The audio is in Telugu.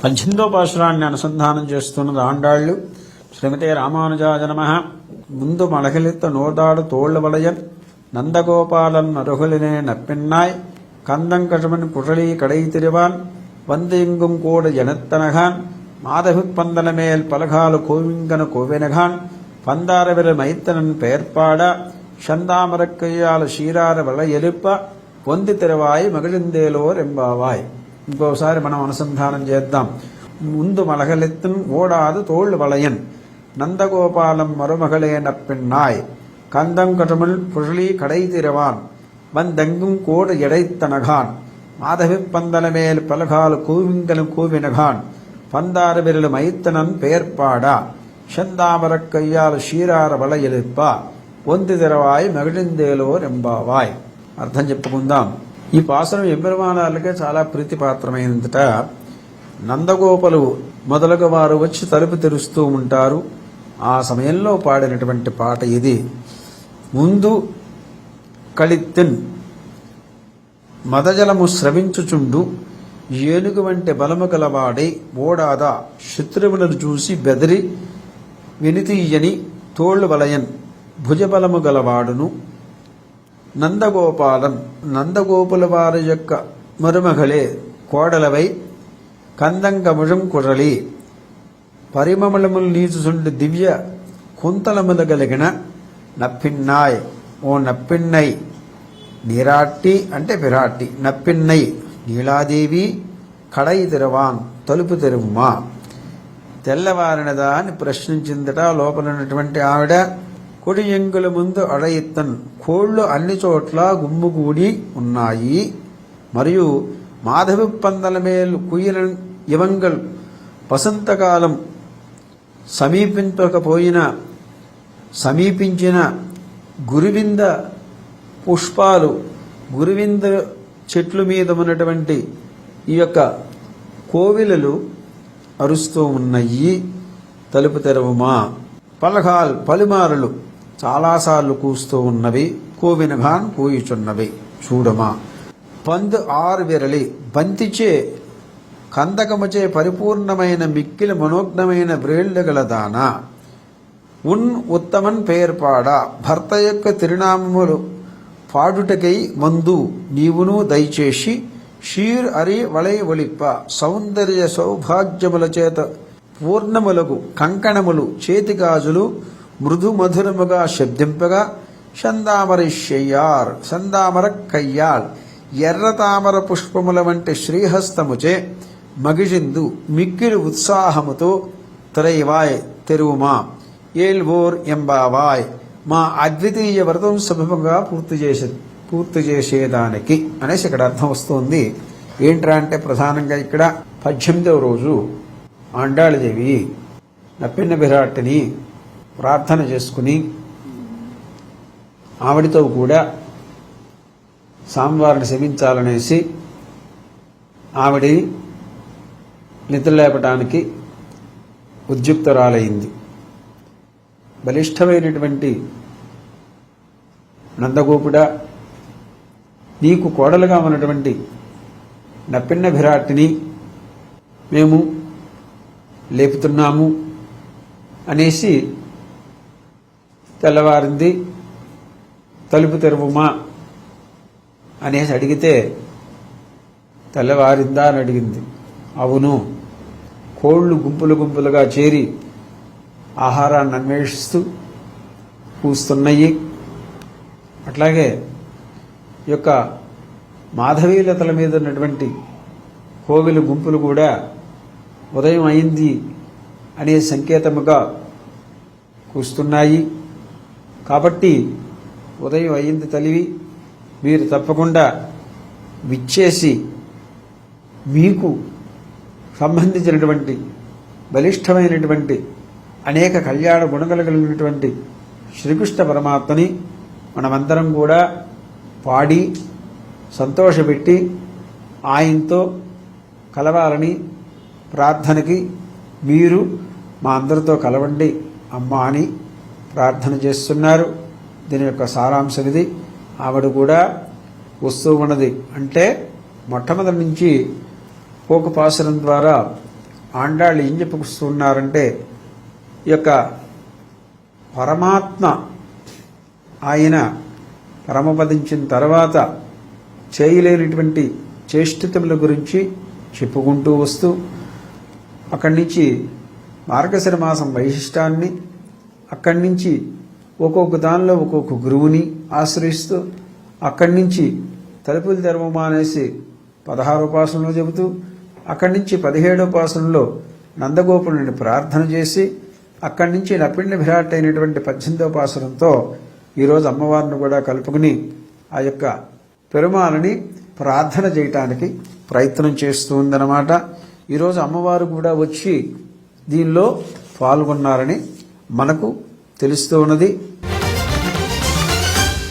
18వ పాశురాన్ని అనుసంధానం చేస్తున్నది ఆండాళ్ళు. శ్రీమతే రామానుజాయ నమః. ముందు మలగలిత్త నోదాడు తోళ్ల వలయన్ நந்தகோபாலன் அருகலினே நப்பின்னாய் கந்தங்கழமன் குழலி கடை திருவான் வந்தெங்கும் கூட ஜனத்தனகான் மாதகுப் பந்தனமேல் பலகால கோவிங்கன கோவினகான் பந்தாரவிர மைத்தனன் பெயர்பாட சந்தாமரக்கையால் ஷீரார వల ఎలుప పొంది తెరవాయి మగిలిందేలోర్ ఎంబావాయ్. ఇంకోసారి మనం అనుసంధానం చేద్దాం. ముందు మలగలెత్తన్ ఓడాదు తోళ్లు వలయన్ నందగోపాలం మరుమగలే నప్పిన్నాయ్ கந்தங்கடமுள் புழலி கடை திரவான் வந்தெங்கும் கோடு எடைத்தனகான் மாதவிப் பந்தலமேல் பலகால் கூவிங்கலும் கூவினகான் பந்தார விரலும் மைத்தனன் பெயர்பாடா செந்தாமரக் கையால் ஷீరార వల ఎలుప పొంది తెరవాయి మగిలిందేలోర్ ఎంబావాయ్. అర్థం చెప్పుకుందాం. ఈ పాసరం ఎంబెరుమానాలకే చాలా ప్రీతిపాత్రమైనంతట. నందగోపలు మొదలగు వారు వచ్చి తలుపు తెరుస్తూ ఉంటారు. ఆ సమయంలో పాడినటువంటి పాట ఇది. ముందు కళిత్తిన్ మదజలము స్రవించుచుండు ఏనుగు వంటి బలము గలవాడై ఓడాదా శత్రువులను చూసి బెదిరి వినితీయని తోళ్లు వలయన్ భుజబలము గలవాడును నందగోపాలన్ నందగోపుల వారి యొక్క మరుమగలే కోడలవై కందంగముజం కురలి పరిమళములు నీచుచుండి దివ్య కుంతలములగలిగిన నప్పిన్నాయ్ ఓ నప్పిన్నై నీరాట్టి అంటే విరాట్టి నప్పిన్నై నీలాదేవి కడై తెరవాన్ తలుపు తెరువుమా. తెల్లవారినదా అని ప్రశ్నించిందట లోపలన్నటువంటి ఆవిడ. కొడి ఎంగుల ముందు అడయిత్తన్ కోళ్లు అన్ని చోట్ల గుమ్ముగూడి ఉన్నాయి. మరియు మాధవి పందల మేలు కుయిల ఇవంగల్ వసంతకాలం సమీపించిన గురువింద పుష్పాలు గురువింద చెట్లు మీద ఉన్నటువంటి ఈ యొక్క కోవిలలు అరుస్తూ ఉన్నాయి. తలుపు తెరవుమా. పలహాల్ పలుమారులు చాలాసార్లు కూస్తూ ఉన్నవి. కోవినఘాన్ కూయుచున్నవి చూడమా. పందు ఆరు విరలి బంతిచే కందకముచే పరిపూర్ణమైన మిక్కిలి మనోజ్ఞమైన బ్రేళ్లు గలదానా ఉత్తమన్ పేర్పాడ భర్త యొక్క తిరునామములు పాడుటకై మందు నీవును దయచేసి షీర్ అరి వలై ఒలిప్ప సౌందర్య సౌభాగ్యముల చేత పూర్ణములకు కంకణములు చేతిగాజులు మృదు మధురముగా శబ్దింపగా సందామర కయ్యాల్ ఎర్ర తామర పుష్పముల వంటి శ్రీహస్తముచే మగిజిందు మిక్కిలి ఉత్సాహముతో త్రైవాయ్ తెరువుమా ఏల్వోర్ ఎంబావాయ్ మా అద్వితీయ వ్రతం సులభంగా పూర్తి చేసేదానికి అనేసి ఇక్కడ అర్థం వస్తుంది. ఏంట్రా అంటే ప్రధానంగా ఇక్కడ 18వ రోజు ఆండాళదేవి నప్పిన్న విరాట్ని ప్రార్థన చేసుకుని ఆవిడితో కూడా స్వామివారిని సేవించాలనేసి ఆవిడి నిద్రలేపటానికి ఉద్యుక్తురాలైంది. బలిష్టమైనటువంటి నందగోపుడా, నీకు కోడలుగా ఉన్నటువంటి నప్పిన్న విరాట్ని మేము లేపుతున్నాము అనేసి తెల్లవారింది. తలుపు తెరువుమా అనేసి అడిగితే తెల్లవారిందా అని అడిగింది. అవును, కోళ్లు గుంపులు గుంపులుగా చేరి ఆహారాన్ని అన్వేషిస్తూ కూస్తున్నాయి. అట్లాగే ఈ యొక్క మాధవీలతల మీద ఉన్నటువంటి కోవిల గుంపులు కూడా ఉదయం అయింది అనే సంకేతముగా కూస్తున్నాయి. కాబట్టి ఉదయం అయింది తలివి, మీరు తప్పకుండా విచ్చేసి మీకు సంబంధించినటువంటి బలిష్టమైనటువంటి అనేక కళ్యాణ గుణగలిగినటువంటి శ్రీకృష్ణ పరమాత్మని మనమందరం కూడా పాడి సంతోషపెట్టి ఆయనతో కలవాలని ప్రార్థనకి మీరు మా అందరితో కలవండి అమ్మా అని ప్రార్థన చేస్తున్నారు. దీని యొక్క సారాంశం ఇది. ఆవిడ కూడా వస్తూ ఉన్నది. అంటే మొట్టమొదటి నుంచి పోక పాసరం ద్వారా ఆండాళ్ళు ఏం చెప్పుకొస్తున్నారంటే ఈ యొక్క పరమాత్మ ఆయన పరమపదించిన తర్వాత చేయలేనటువంటి చేష్టితముల గురించి చెప్పుకుంటూ వస్తూ అక్కడి నుంచి మార్గశిర మాసం వైశిష్టాన్ని, అక్కడి నుంచి ఒక్కొక్క దానిలో ఒక్కొక్క గురువుని ఆశ్రయిస్తూ అక్కడి నుంచి తలుపులు తెరవమా అనేసి 16 ఉపాసనలో చెబుతూ అక్కడి నుంచి 17 ఉపాసనలో నందగోపురుని ప్రార్థన చేసి అక్కడి నుంచి నపిండి విరాట్ అయినటువంటి 18 ఉపాసనంతో ఈరోజు అమ్మవారిని కూడా కలుపుకుని ఆ యొక్క పెరుమాళని ప్రార్థన చేయటానికి ప్రయత్నం చేస్తూ ఉందన్నమాట. ఈరోజు అమ్మవారు కూడా వచ్చి దీనిలో పాల్గొన్నారని మనకు తెలుస్తూ ఉన్నది.